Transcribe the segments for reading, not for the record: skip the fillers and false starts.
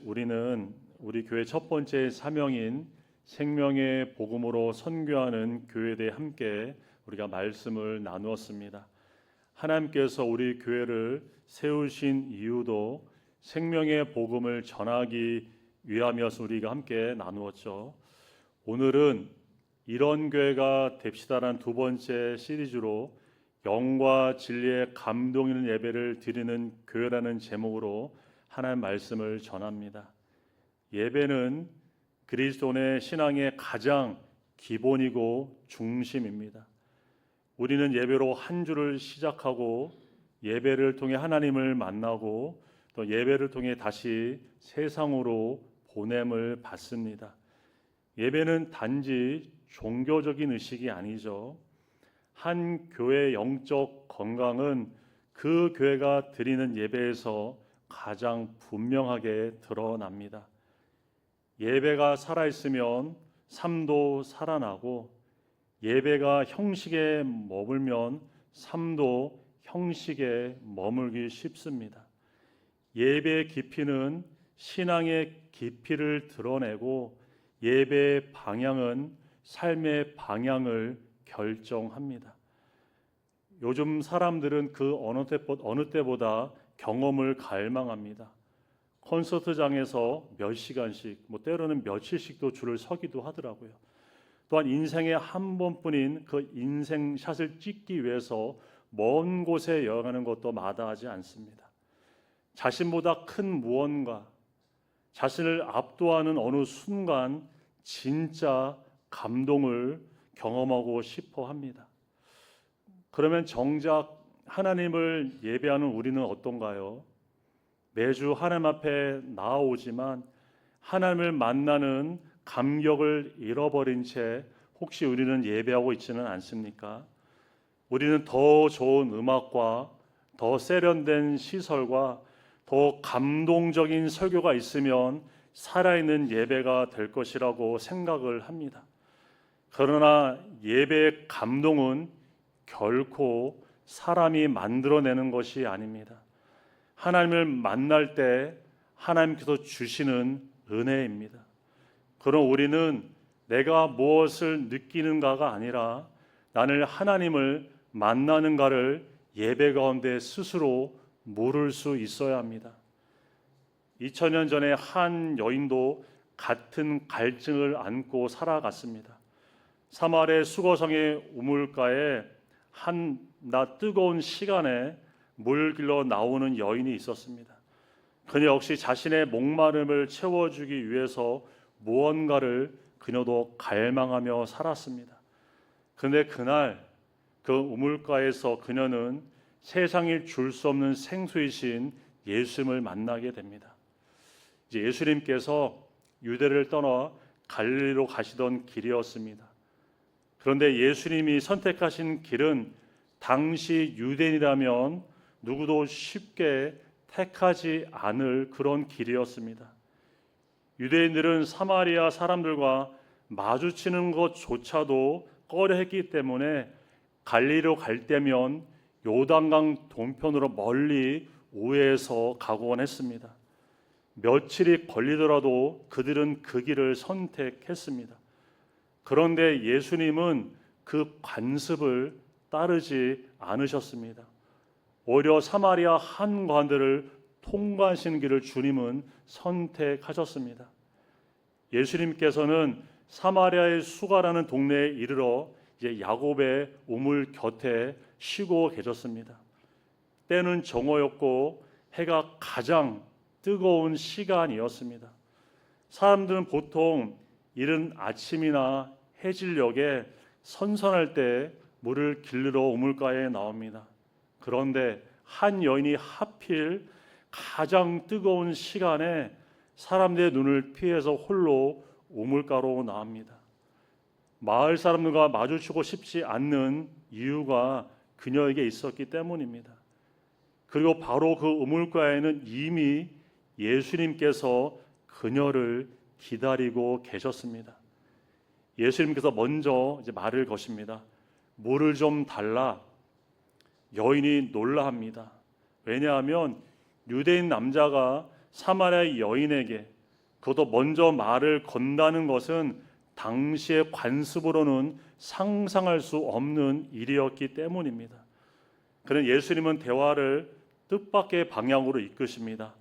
우리는 우리 교회 첫 번째 사명인 생명의 복음으로 선교하는 교회에 대해 함께 우리가 말씀을 나누었습니다. 하나님께서 우리 교회를 세우신 이유도 생명의 복음을 전하기 위함이어서 우리가 함께 나누었죠. 오늘은 이런 교회가 됩시다라는 두 번째 시리즈로 영과 진리의 감동 있는 예배를 드리는 교회라는 제목으로 하나님 말씀을 전합니다. 예배는 그리스도인의 신앙의 가장 기본이고 중심입니다. 우리는 예배로 한 주를 시작하고 예배를 통해 하나님을 만나고 또 예배를 통해 다시 세상으로 보냄을 받습니다. 예배는 단지 종교적인 의식이 아니죠. 한 교회의 영적 건강은 그 교회가 드리는 예배에서 가장 분명하게 드러납니다. 예배가 살아있으면 삶도 살아나고 예배가 형식에 머물면 삶도 형식에 머물기 쉽습니다. 예배의 깊이는 신앙의 깊이를 드러내고 예배의 방향은 삶의 방향을 결정합니다. 요즘 사람들은 그 어느 때보다 경험을 갈망합니다. 콘서트장에서 몇 시간씩, 때로는 며칠씩도 줄을 서기도 하더라고요. 또한 인생에 한 번뿐인 그 인생샷을 찍기 위해서 먼 곳에 여행하는 것도 마다하지 않습니다. 자신보다 큰 무언가, 자신을 압도하는 어느 순간 진짜 감동을 경험하고 싶어 합니다. 그러면 정작 하나님을 예배하는 우리는 어떤가요? 매주 하나님 앞에 나아오지만 하나님을 만나는 감격을 잃어버린 채 혹시 우리는 예배하고 있지는 않습니까? 우리는 더 좋은 음악과 더 세련된 시설과 더 감동적인 설교가 있으면 살아있는 예배가 될 것이라고 생각을 합니다. 그러나 예배의 감동은 결코 사람이 만들어내는 것이 아닙니다. 하나님을 만날 때 하나님께서 주시는 은혜입니다. 그럼 우리는 내가 무엇을 느끼는가가 아니라 나는 하나님을 만나는가를 예배 가운데 스스로 물을 수 있어야 합니다. 2000년 전에 한 여인도 같은 갈증을 안고 살아갔습니다. 사마리아 수거성의 우물가에 한낮 뜨거운 시간에 물 길러 나오는 여인이 있었습니다. 그녀 역시 자신의 목마름을 채워주기 위해서 무언가를 그녀도 갈망하며 살았습니다. 그런데 그날 그 우물가에서 그녀는 세상에 줄 수 없는 생수이신 예수님을 만나게 됩니다. 이제 예수님께서 유대를 떠나 갈릴리로 가시던 길이었습니다. 그런데 예수님이 선택하신 길은 당시 유대인이라면 누구도 쉽게 택하지 않을 그런 길이었습니다. 유대인들은 사마리아 사람들과 마주치는 것조차도 꺼려했기 때문에 갈릴리로 갈 때면 요단강 동편으로 멀리 우회해서 가곤 했습니다. 며칠이 걸리더라도 그들은 그 길을 선택했습니다. 그런데 예수님은 그 관습을 따르지 않으셨습니다. 오히려 사마리아 한관들을 통과하시는 길을 주님은 선택하셨습니다. 예수님께서는 사마리아의 수가라는 동네에 이르러 이제 야곱의 우물 곁에 쉬고 계셨습니다. 때는 정오였고 해가 가장 뜨거운 시간이었습니다. 사람들은 보통 이른 아침이나 해질녘에 선선할 때 물을 길르러 우물가에 나옵니다. 그런데 한 여인이 하필 가장 뜨거운 시간에 사람들의 눈을 피해서 홀로 우물가로 나옵니다. 마을 사람들과 마주치고 싶지 않는 이유가 그녀에게 있었기 때문입니다. 그리고 바로 그 우물가에는 이미 예수님께서 그녀를 기다리고 계셨습니다. 예수님께서 먼저 이제 말을 거십니다. 물을 좀 달라. 여인이 놀라합니다. 왜냐하면 유대인 남자가 사마리아 여인에게 그것도 먼저 말을 건다는 것은 당시의 관습으로는 상상할 수 없는 일이었기 때문입니다. 그런 예수님은 대화를 뜻밖의 방향으로 이끄십니다.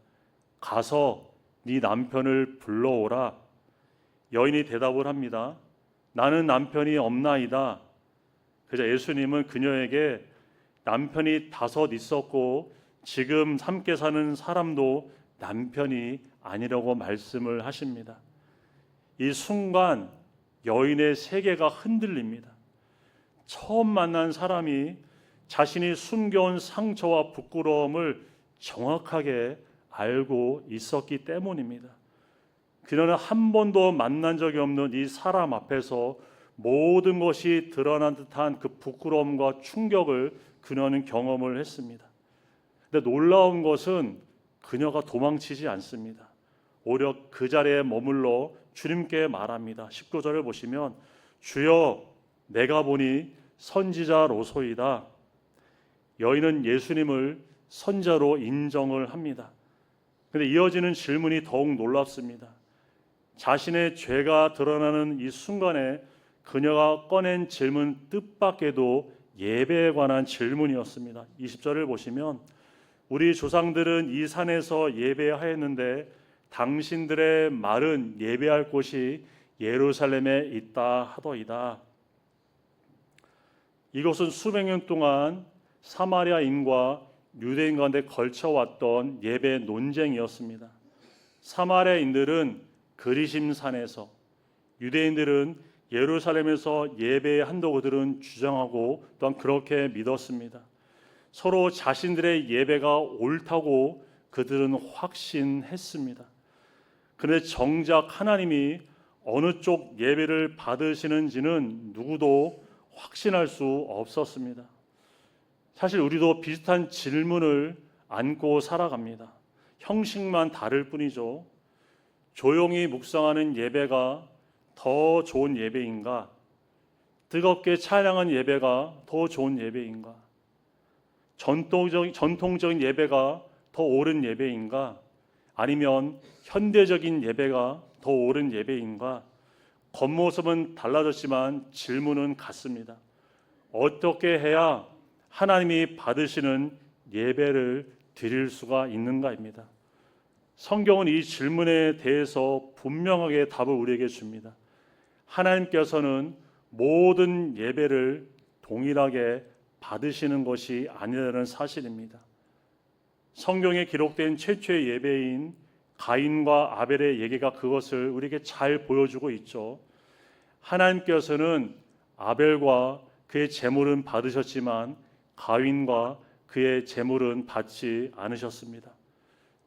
가서 네 남편을 불러오라. 여인이 대답을 합니다. 나는 남편이 없나이다. 그래서 예수님은 그녀에게 남편이 5 있었고 지금 함께 사는 사람도 남편이 아니라고 말씀을 하십니다. 이 순간 여인의 세계가 흔들립니다. 처음 만난 사람이 자신이 숨겨온 상처와 부끄러움을 정확하게 알고 있었기 때문입니다. 그녀는 한 번도 만난 적이 없는 이 사람 앞에서 모든 것이 드러난 듯한 그 부끄러움과 충격을 그녀는 경험을 했습니다. 근데 놀라운 것은 그녀가 도망치지 않습니다. 오히려 그 자리에 머물러 주님께 말합니다. 19절을 보시면 주여 내가 보니 선지자로소이다. 여인은 예수님을 선자로 인정을 합니다. 그런데 이어지는 질문이 더욱 놀랍습니다. 자신의 죄가 드러나는 이 순간에 그녀가 꺼낸 질문 뜻밖에도 예배에 관한 질문이었습니다. 20절을 보시면 우리 조상들은 이 산에서 예배하였는데 당신들의 말은 예배할 곳이 예루살렘에 있다 하더이다. 이것은 수백 년 동안 사마리아인과 유대인 가운데 걸쳐왔던 예배 논쟁이었습니다. 사마리아인들은 그리심산에서, 유대인들은 예루살렘에서 예배한다고 그들은 주장하고 또한 그렇게 믿었습니다. 서로 자신들의 예배가 옳다고 그들은 확신했습니다. 그런데 정작 하나님이 어느 쪽 예배를 받으시는지는 누구도 확신할 수 없었습니다. 사실 우리도 비슷한 질문을 안고 살아갑니다. 형식만 다를 뿐이죠. 조용히 묵상하는 예배가 더 좋은 예배인가? 뜨겁게 찬양한 예배가 더 좋은 예배인가? 전통적인 예배가 더 옳은 예배인가? 아니면 현대적인 예배가 더 옳은 예배인가? 겉모습은 달라졌지만 질문은 같습니다. 어떻게 해야 하나님이 받으시는 예배를 드릴 수가 있는가입니다. 성경은 이 질문에 대해서 분명하게 답을 우리에게 줍니다. 하나님께서는 모든 예배를 동일하게 받으시는 것이 아니라는 사실입니다. 성경에 기록된 최초의 예배인 가인과 아벨의 얘기가 그것을 우리에게 잘 보여주고 있죠. 하나님께서는 아벨과 그의 제물은 받으셨지만 가인과 그의 제물은 받지 않으셨습니다.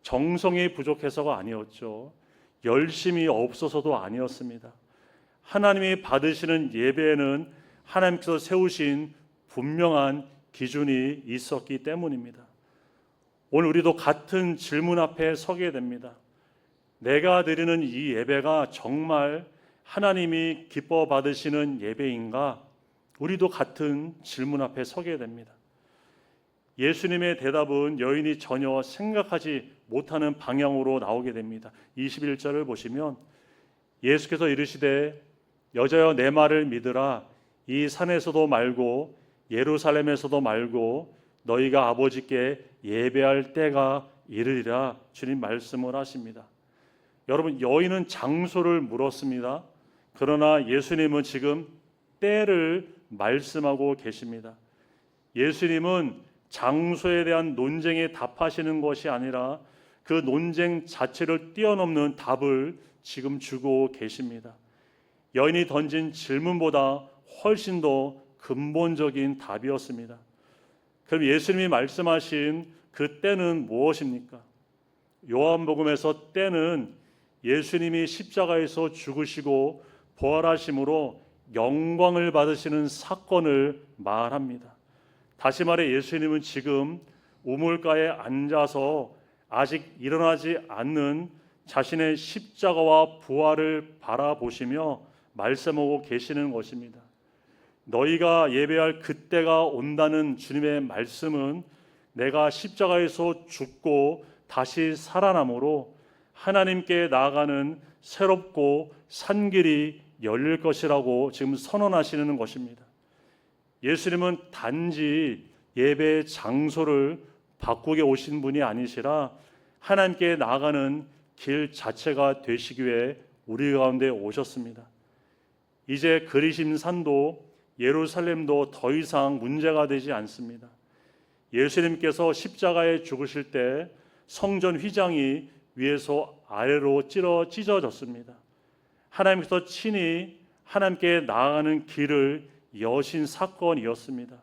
정성이 부족해서가 아니었죠. 열심이 없어서도 아니었습니다. 하나님이 받으시는 예배에는 하나님께서 세우신 분명한 기준이 있었기 때문입니다. 오늘 우리도 같은 질문 앞에 서게 됩니다. 내가 드리는 이 예배가 정말 하나님이 기뻐 받으시는 예배인가? 우리도 같은 질문 앞에 서게 됩니다. 예수님의 대답은 여인이 전혀 생각하지 못하는 방향으로 나오게 됩니다. 21절을 보시면 예수께서 이르시되 여자여 내 말을 믿으라. 이 산에서도 말고 예루살렘에서도 말고 너희가 아버지께 예배할 때가 이르리라. 주님 말씀을 하십니다. 여러분, 여인은 장소를 물었습니다. 그러나 예수님은 지금 때를 말씀하고 계십니다. 예수님은 장소에 대한 논쟁에 답하시는 것이 아니라 그 논쟁 자체를 뛰어넘는 답을 지금 주고 계십니다. 여인이 던진 질문보다 훨씬 더 근본적인 답이었습니다. 그럼 예수님이 말씀하신 그 때는 무엇입니까? 요한복음에서 때는 예수님이 십자가에서 죽으시고 부활하심으로 영광을 받으시는 사건을 말합니다. 다시 말해 예수님은 지금 우물가에 앉아서 아직 일어나지 않는 자신의 십자가와 부활을 바라보시며 말씀하고 계시는 것입니다. 너희가 예배할 그때가 온다는 주님의 말씀은 내가 십자가에서 죽고 다시 살아남으로 하나님께 나아가는 새롭고 산 길이 열릴 것이라고 지금 선언하시는 것입니다. 예수님은 단지 예배 장소를 바꾸게 오신 분이 아니시라 하나님께 나아가는 길 자체가 되시기 위해 우리 가운데 오셨습니다. 이제 그리심 산도 예루살렘도 더 이상 문제가 되지 않습니다. 예수님께서 십자가에 죽으실 때 성전 휘장이 위에서 아래로 찢어졌습니다. 하나님께서 친히 하나님께 나아가는 길을 여신 사건이었습니다.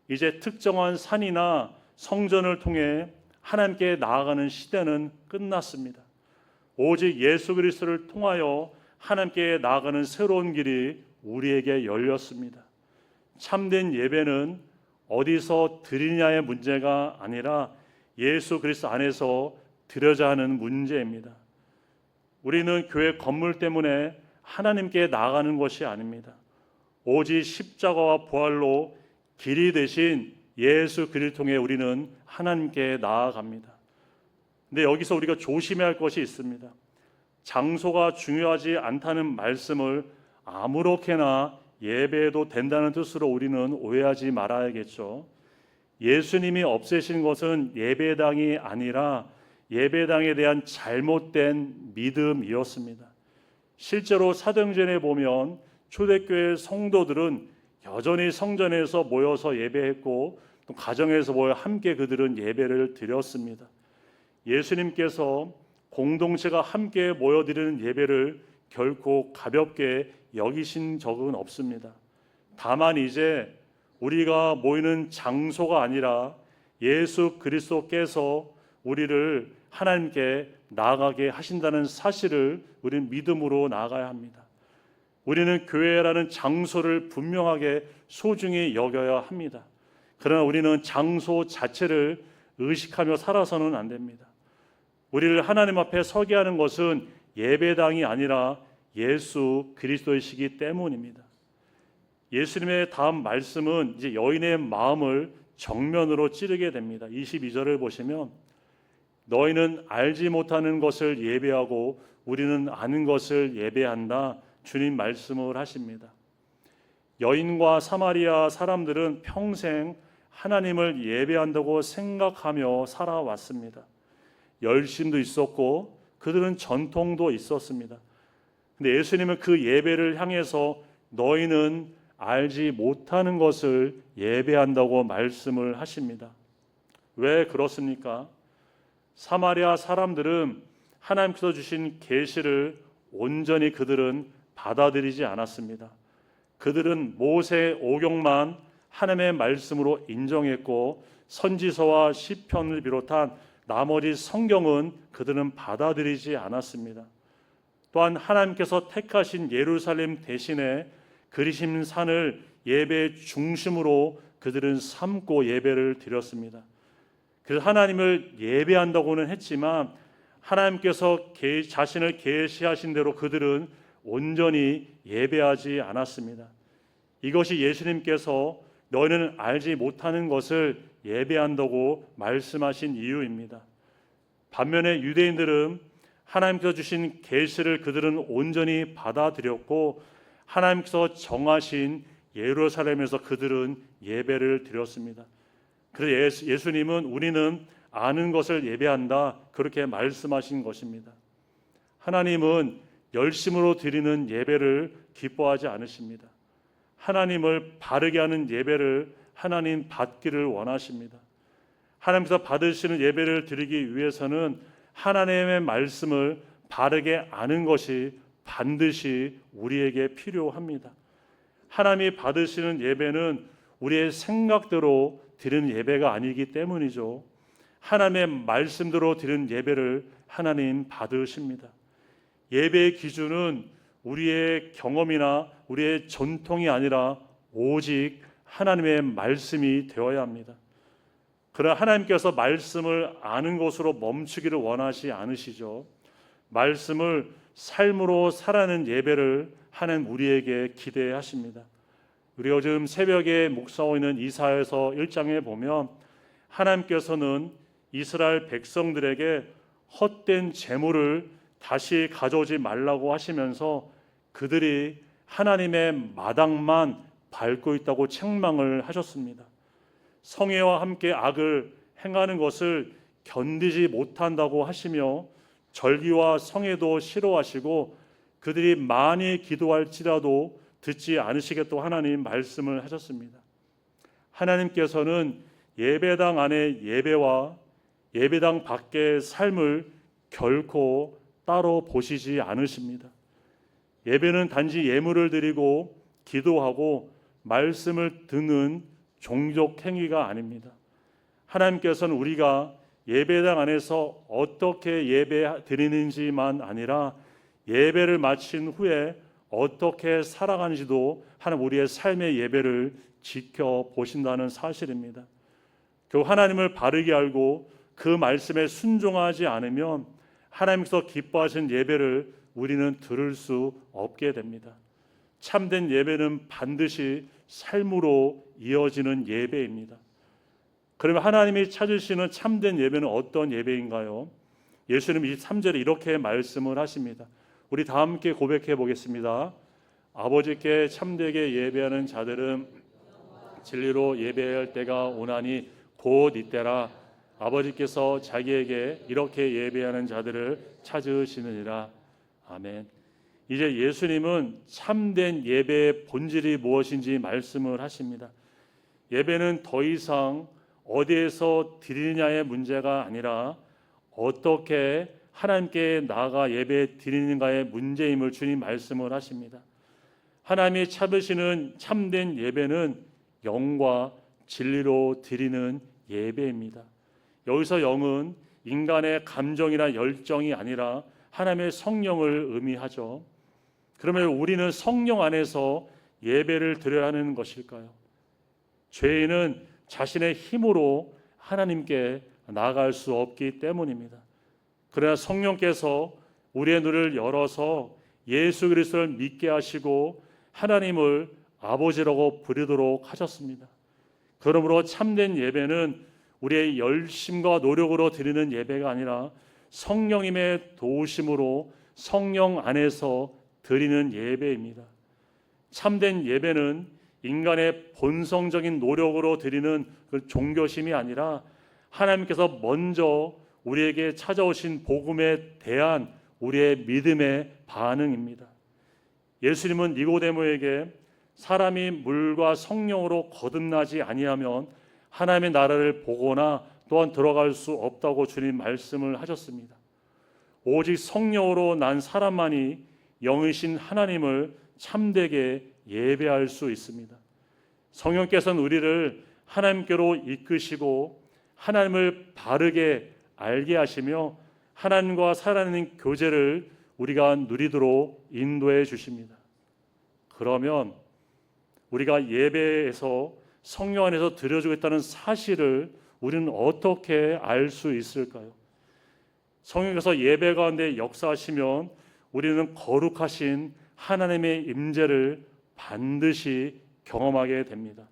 이제 특정한 산이나 성전을 통해 하나님께 나아가는 시대는 끝났습니다. 오직 예수 그리스도를 통하여 하나님께 나아가는 새로운 길이 우리에게 열렸습니다. 참된 예배는 어디서 드리냐의 문제가 아니라 예수 그리스도 안에서 드려야 하는 문제입니다. 우리는 교회 건물 때문에 하나님께 나아가는 것이 아닙니다. 오직 십자가와 부활로 길이 되신 예수 그리스도를 통해 우리는 하나님께 나아갑니다. 근데 여기서 우리가 조심해야 할 것이 있습니다. 장소가 중요하지 않다는 말씀을 아무렇게나 예배해도 된다는 뜻으로 우리는 오해하지 말아야겠죠. 예수님이 없애신 것은 예배당이 아니라 예배당에 대한 잘못된 믿음이었습니다. 실제로 사도행전에 보면 초대교회 성도들은 여전히 성전에서 모여서 예배했고 또 가정에서 모여 함께 그들은 예배를 드렸습니다. 예수님께서 공동체가 함께 모여드리는 예배를 결코 가볍게 여기신 적은 없습니다. 다만 이제 우리가 모이는 장소가 아니라 예수 그리스도께서 우리를 하나님께 나아가게 하신다는 사실을 우리는 믿음으로 나아가야 합니다. 우리는 교회라는 장소를 분명하게 소중히 여겨야 합니다. 그러나 우리는 장소 자체를 의식하며 살아서는 안 됩니다. 우리를 하나님 앞에 서게 하는 것은 예배당이 아니라 예수 그리스도이시기 때문입니다. 예수님의 다음 말씀은 이제 여인의 마음을 정면으로 찌르게 됩니다. 22절을 보시면 너희는 알지 못하는 것을 예배하고 우리는 아는 것을 예배한다. 주님 말씀을 하십니다. 여인과 사마리아 사람들은 평생 하나님을 예배한다고 생각하며 살아왔습니다. 열심도 있었고 그들은 전통도 있었습니다. 근데 예수님은 그 예배를 향해서 너희는 알지 못하는 것을 예배한다고 말씀을 하십니다. 왜 그렇습니까? 사마리아 사람들은 하나님께서 주신 계시를 온전히 그들은 받아들이지 않았습니다. 그들은 모세 오경만 하나님의 말씀으로 인정했고 선지서와 시편을 비롯한 나머지 성경은 그들은 받아들이지 않았습니다. 또한 하나님께서 택하신 예루살렘 대신에 그리심 산을 예배의 중심으로 그들은 삼고 예배를 드렸습니다. 그래서 하나님을 예배한다고는 했지만 하나님께서 자신을 계시하신 대로 그들은 온전히 예배하지 않았습니다. 이것이 예수님께서 너희는 알지 못하는 것을 예배한다고 말씀하신 이유입니다. 반면에 유대인들은 하나님께서 주신 계시를 그들은 온전히 받아들였고 하나님께서 정하신 예루살렘에서 그들은 예배를 드렸습니다. 그래서 예수님은 우리는 아는 것을 예배한다 그렇게 말씀하신 것입니다. 하나님은 열심으로 드리는 예배를 기뻐하지 않으십니다. 하나님을 바르게 하는 예배를 하나님 받기를 원하십니다. 하나님께서 받으시는 예배를 드리기 위해서는 하나님의 말씀을 바르게 아는 것이 반드시 우리에게 필요합니다. 하나님이 받으시는 예배는 우리의 생각대로 드리는 예배가 아니기 때문이죠. 하나님의 말씀대로 드리는 예배를 하나님 받으십니다. 예배의 기준은 우리의 경험이나 우리의 전통이 아니라 오직 하나님의 말씀이 되어야 합니다. 그러나 하나님께서 말씀을 아는 것으로 멈추기를 원하지 않으시죠. 말씀을 삶으로 살아내는 예배를 하는 우리에게 기대하십니다. 우리 요즘 새벽에 묵상하고 있는 이사야서 1장에 보면 하나님께서는 이스라엘 백성들에게 헛된 재물을 다시 가져오지 말라고 하시면서 그들이 하나님의 마당만 밟고 있다고 책망을 하셨습니다. 성애와 함께 악을 행하는 것을 견디지 못한다고 하시며 절기와 성애도 싫어하시고 그들이 많이 기도할지라도 듣지 않으시겠다고 하나님 말씀을 하셨습니다. 하나님께서는 예배당 안의 예배와 예배당 밖의 삶을 결코 따로 보시지 않으십니다. 예배는 단지 예물을 드리고 기도하고 말씀을 듣는 종족 행위가 아닙니다. 하나님께서는 우리가 예배당 안에서 어떻게 예배 드리는지만 아니라 예배를 마친 후에 어떻게 살아가는지도 하나님 우리의 삶의 예배를 지켜보신다는 사실입니다. 결국 하나님을 바르게 알고 그 말씀에 순종하지 않으면 하나님께서 기뻐하신 예배를 우리는 들을 수 없게 됩니다. 참된 예배는 반드시 삶으로 이어지는 예배입니다. 그러면 하나님이 찾으시는 참된 예배는 어떤 예배인가요? 예수님 23절에 이렇게 말씀을 하십니다. 우리 다 함께 고백해 보겠습니다. 아버지께 참되게 예배하는 자들은 진리로 예배할 때가 오나니 곧 이때라. 아버지께서 자기에게 이렇게 예배하는 자들을 찾으시느니라. 아멘. 이제 예수님은 참된 예배의 본질이 무엇인지 말씀을 하십니다. 예배는 더 이상 어디에서 드리느냐의 문제가 아니라 어떻게 하나님께 나아가 예배 드리는가의 문제임을 주님 말씀을 하십니다. 하나님이 찾으시는 참된 예배는 영과 진리로 드리는 예배입니다. 여기서 영은 인간의 감정이나 열정이 아니라 하나님의 성령을 의미하죠. 그러면 우리는 성령 안에서 예배를 드려야 하는 것일까요? 죄인은 자신의 힘으로 하나님께 나아갈 수 없기 때문입니다. 그러나 성령께서 우리의 눈을 열어서 예수 그리스도를 믿게 하시고 하나님을 아버지라고 부르도록 하셨습니다. 그러므로 참된 예배는 우리의 열심과 노력으로 드리는 예배가 아니라 성령님의 도우심으로 성령 안에서 드리는 예배입니다. 참된 예배는 인간의 본성적인 노력으로 드리는 그 종교심이 아니라 하나님께서 먼저 우리에게 찾아오신 복음에 대한 우리의 믿음의 반응입니다. 예수님은 니고데모에게 사람이 물과 성령으로 거듭나지 아니하면 하나님의 나라를 보거나 또한 들어갈 수 없다고 주님 말씀을 하셨습니다. 오직 성령으로 난 사람만이 영이신 하나님을 참되게 예배할 수 있습니다. 성령께서는 우리를 하나님께로 이끄시고 하나님을 바르게 알게 하시며 하나님과 살아있는 교제를 우리가 누리도록 인도해 주십니다. 그러면 우리가 예배에서 성령 안에서 드려주겠다는 사실을 우리는 어떻게 알 수 있을까요? 성령께서 예배 가운데 역사하시면 우리는 거룩하신 하나님의 임재를 반드시 경험하게 됩니다.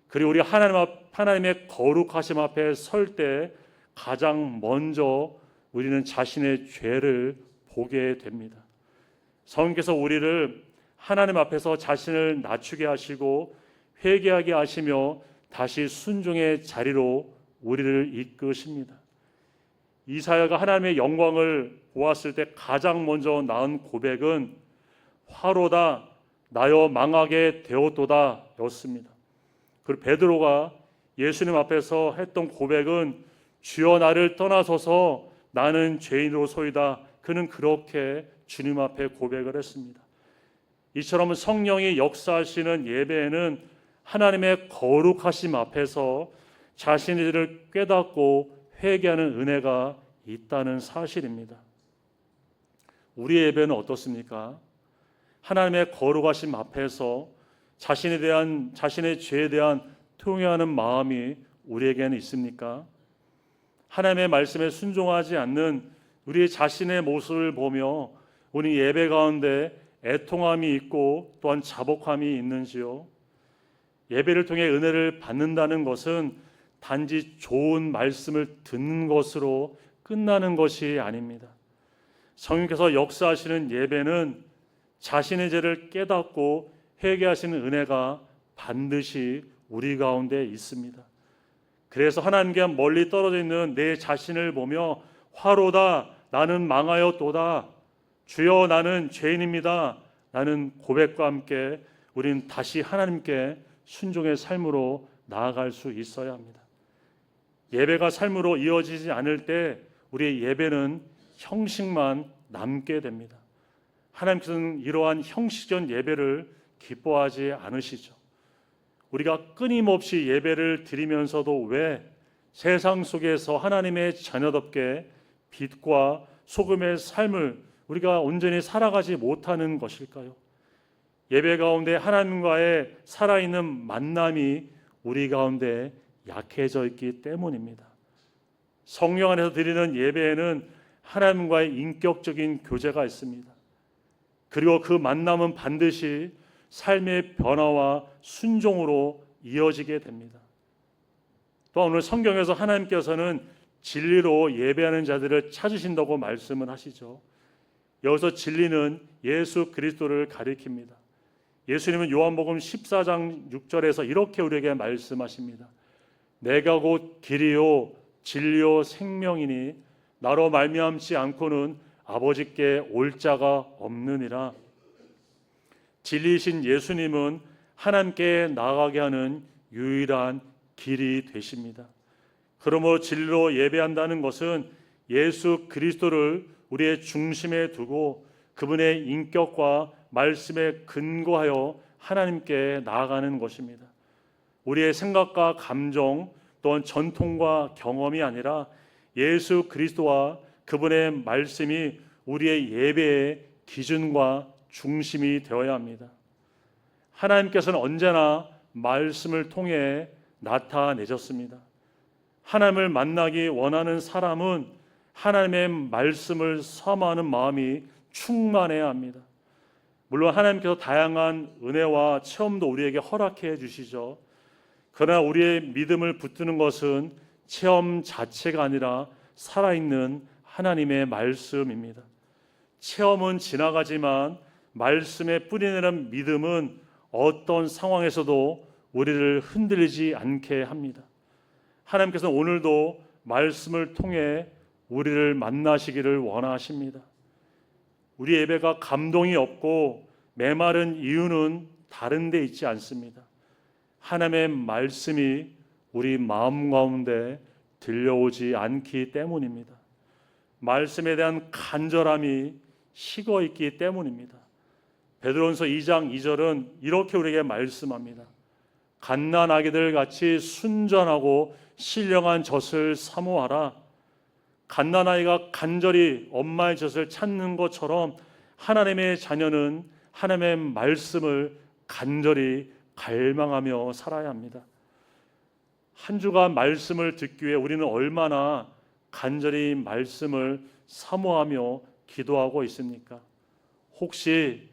그리고 우리 하나님의 거룩하심 앞에 설 때 가장 먼저 우리는 자신의 죄를 보게 됩니다. 성령께서 우리를 하나님 앞에서 자신을 낮추게 하시고 회개하게 하시며 다시 순종의 자리로 우리를 이끄십니다. 이사야가 하나님의 영광을 보았을 때 가장 먼저 나온 고백은 화로다 나여 망하게 되었도다 였습니다. 그리고 베드로가 예수님 앞에서 했던 고백은 주여 나를 떠나소서 나는 죄인으로소이다. 그는 그렇게 주님 앞에 고백을 했습니다. 이처럼 성령이 역사하시는 예배에는 하나님의 거룩하심 앞에서 자신의 죄를 깨닫고 회개하는 은혜가 있다는 사실입니다. 우리의 예배는 어떻습니까? 하나님의 거룩하심 앞에서 자신의 죄에 대한 통회하는 마음이 우리에게는 있습니까? 하나님의 말씀에 순종하지 않는 우리 자신의 모습을 보며 우리 예배 가운데 애통함이 있고 또한 자복함이 있는지요? 예배를 통해 은혜를 받는다는 것은 단지 좋은 말씀을 듣는 것으로 끝나는 것이 아닙니다. 성령께서 역사하시는 예배는 자신의 죄를 깨닫고 회개하시는 은혜가 반드시 우리 가운데 있습니다. 그래서 하나님께 멀리 떨어져 있는 내 자신을 보며 화로다 나는 망하였도다 주여 나는 죄인입니다 라는 고백과 함께 우리는 다시 하나님께 순종의 삶으로 나아갈 수 있어야 합니다. 예배가 삶으로 이어지지 않을 때 우리의 예배는 형식만 남게 됩니다. 하나님께서는 이러한 형식적 예배를 기뻐하지 않으시죠. 우리가 끊임없이 예배를 드리면서도 왜 세상 속에서 하나님의 자녀답게 빛과 소금의 삶을 우리가 온전히 살아가지 못하는 것일까요? 예배 가운데 하나님과의 살아있는 만남이 우리 가운데 약해져 있기 때문입니다. 성령 안에서 드리는 예배에는 하나님과의 인격적인 교제가 있습니다. 그리고 그 만남은 반드시 삶의 변화와 순종으로 이어지게 됩니다. 또 오늘 성경에서 하나님께서는 진리로 예배하는 자들을 찾으신다고 말씀을 하시죠. 여기서 진리는 예수 그리스도를 가리킵니다. 예수님은 요한복음 14장 6절에서 이렇게 우리에게 말씀하십니다. 내가 곧 길이요 진리요 생명이니 나로 말미암지 않고는 아버지께 올 자가 없느니라. 진리이신 예수님은 하나님께 나아가게 하는 유일한 길이 되십니다. 그러므로 진리로 예배한다는 것은 예수 그리스도를 우리의 중심에 두고 그분의 인격과 말씀에 근거하여 하나님께 나아가는 것입니다. 우리의 생각과 감정 또한 전통과 경험이 아니라 예수 그리스도와 그분의 말씀이 우리의 예배의 기준과 중심이 되어야 합니다. 하나님께서는 언제나 말씀을 통해 나타내셨습니다. 하나님을 만나기 원하는 사람은 하나님의 말씀을 사모하는 마음이 충만해야 합니다. 물론 하나님께서 다양한 은혜와 체험도 우리에게 허락해 주시죠. 그러나 우리의 믿음을 붙드는 것은 체험 자체가 아니라 살아있는 하나님의 말씀입니다. 체험은 지나가지만 말씀에 뿌리내는 믿음은 어떤 상황에서도 우리를 흔들리지 않게 합니다. 하나님께서는 오늘도 말씀을 통해 우리를 만나시기를 원하십니다. 우리 예배가 감동이 없고 메마른 이유는 다른 데 있지 않습니다. 하나님의 말씀이 우리 마음 가운데 들려오지 않기 때문입니다. 말씀에 대한 간절함이 식어 있기 때문입니다. 베드로전서 2장 2절은 이렇게 우리에게 말씀합니다. 갓난아기들 같이 순전하고 신령한 젖을 사모하라. 갓난아이가 간절히 엄마의 젖을 찾는 것처럼 하나님의 자녀는 하나님의 말씀을 간절히 갈망하며 살아야 합니다. 한 주간 말씀을 듣기 위해 우리는 얼마나 간절히 말씀을 사모하며 기도하고 있습니까? 혹시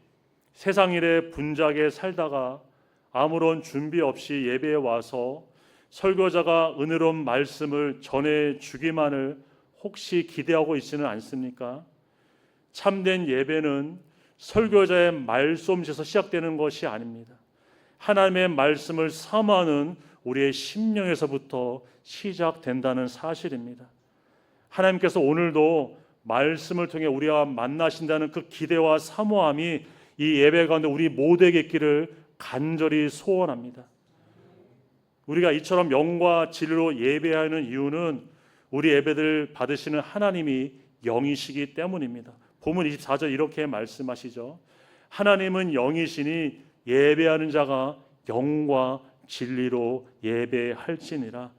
세상 일에 분주하게 살다가 아무런 준비 없이 예배에 와서 설교자가 은혜로운 말씀을 전해주기만을 혹시 기대하고 있지는 않습니까? 참된 예배는 설교자의 말솜씨에서 시작되는 것이 아닙니다. 하나님의 말씀을 사모하는 우리의 심령에서부터 시작된다는 사실입니다. 하나님께서 오늘도 말씀을 통해 우리와 만나신다는 그 기대와 사모함이 이 예배 가운데 우리 모두에게 있기를 간절히 소원합니다. 우리가 이처럼 영과 진리로 예배하는 이유는 우리 예배를 받으시는 하나님이 영이시기 때문입니다. 본문 24절 이렇게 말씀하시죠. 하나님은 영이시니 예배하는 자가 영과 진리로 예배할지니라.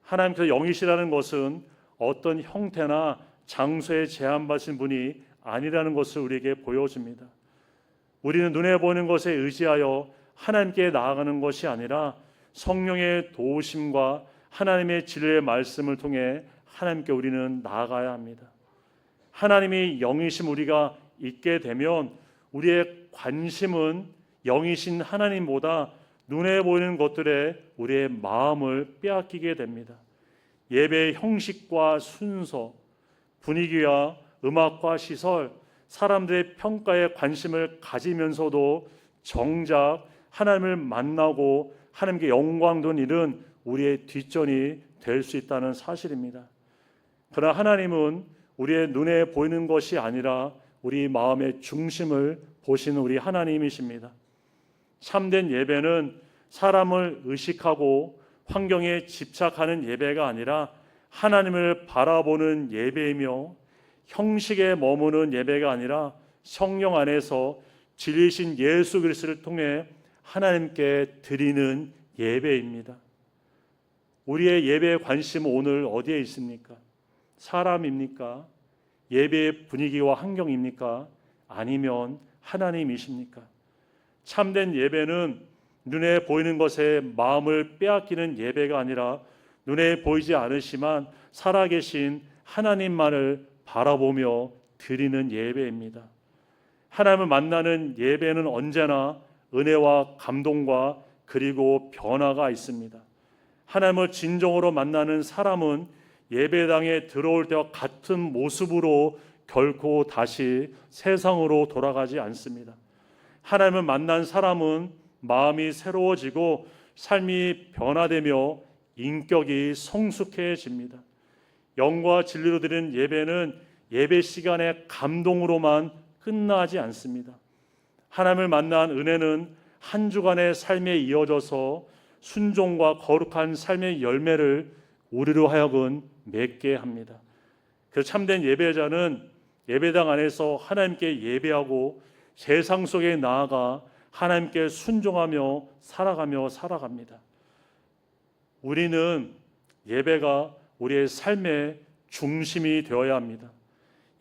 하나님께서 영이시라는 것은 어떤 형태나 장소에 제한받으신 분이 아니라는 것을 우리에게 보여줍니다. 우리는 눈에 보이는 것에 의지하여 하나님께 나아가는 것이 아니라 성령의 도우심과 하나님의 진리의 말씀을 통해 하나님께 우리는 나아가야 합니다. 하나님이 영이심 우리가 있게 되면 우리의 관심은 영이신 하나님보다 눈에 보이는 것들에 우리의 마음을 빼앗기게 됩니다. 예배의 형식과 순서, 분위기와 음악과 시설, 사람들의 평가에 관심을 가지면서도 정작 하나님을 만나고 하나님께 영광 돈 일은 우리의 뒷전이 될 수 있다는 사실입니다. 그러나 하나님은 우리의 눈에 보이는 것이 아니라 우리 마음의 중심을 보시는 우리 하나님이십니다. 참된 예배는 사람을 의식하고 환경에 집착하는 예배가 아니라 하나님을 바라보는 예배이며, 형식에 머무는 예배가 아니라 성령 안에서 진리신 예수 그리스도를 통해 하나님께 드리는 예배입니다. 우리의 예배의 관심은 오늘 어디에 있습니까? 사람입니까? 예배의 분위기와 환경입니까? 아니면 하나님이십니까? 참된 예배는 눈에 보이는 것에 마음을 빼앗기는 예배가 아니라 눈에 보이지 않으시만 살아계신 하나님만을 바라보며 드리는 예배입니다. 하나님을 만나는 예배는 언제나 은혜와 감동과 그리고 변화가 있습니다. 하나님을 진정으로 만나는 사람은 예배당에 들어올 때와 같은 모습으로 결코 다시 세상으로 돌아가지 않습니다. 하나님을 만난 사람은 마음이 새로워지고 삶이 변화되며 인격이 성숙해집니다. 영과 진리로 드리는 예배는 예배 시간의 감동으로만 끝나지 않습니다. 하나님을 만난 은혜는 한 주간의 삶에 이어져서 순종과 거룩한 삶의 열매를 우리로 하여금 맺게 합니다. 그래서 참된 예배자는 예배당 안에서 하나님께 예배하고 세상 속에 나아가 하나님께 순종하며 살아갑니다. 우리는 예배가 우리의 삶의 중심이 되어야 합니다.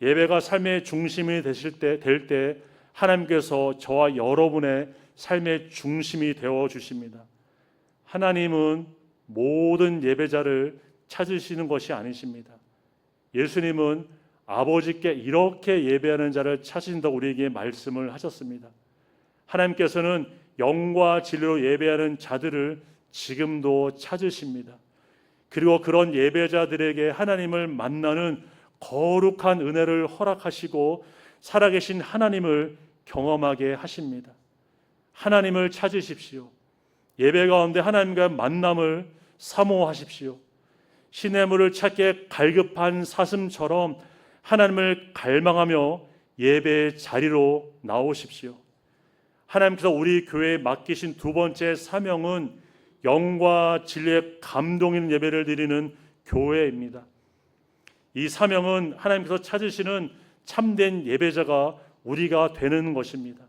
예배가 삶의 중심이 될 때 하나님께서 저와 여러분의 삶의 중심이 되어 주십니다. 하나님은 모든 예배자를 찾으시는 것이 아니십니다. 예수님은 아버지께 이렇게 예배하는 자를 찾으신다고 우리에게 말씀을 하셨습니다. 하나님께서는 영과 진리로 예배하는 자들을 지금도 찾으십니다. 그리고 그런 예배자들에게 하나님을 만나는 거룩한 은혜를 허락하시고 살아계신 하나님을 경험하게 하십니다. 하나님을 찾으십시오. 예배 가운데 하나님과의 만남을 사모하십시오. 시냇물을 찾기에 갈급한 사슴처럼 하나님을 갈망하며 예배의 자리로 나오십시오. 하나님께서 우리 교회에 맡기신 두 번째 사명은 영과 진리의 감동 있는 예배를 드리는 교회입니다. 이 사명은 하나님께서 찾으시는 참된 예배자가 우리가 되는 것입니다.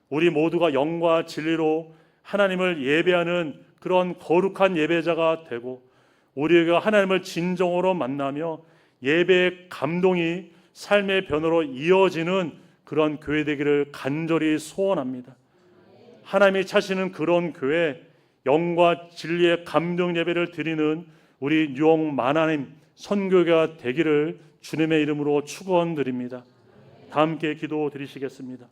우리 모두가 영과 진리로 하나님을 예배하는 그런 거룩한 예배자가 되고, 우리가 하나님을 진정으로 만나며 예배의 감동이 삶의 변화로 이어지는 그런 교회 되기를 간절히 소원합니다. 하나님이 찾으시는 그런 교회, 영과 진리의 감동 예배를 드리는 우리 뉴욕 만화님 선교회가 되기를 주님의 이름으로 축원드립니다. 다 함께 기도 드리시겠습니다.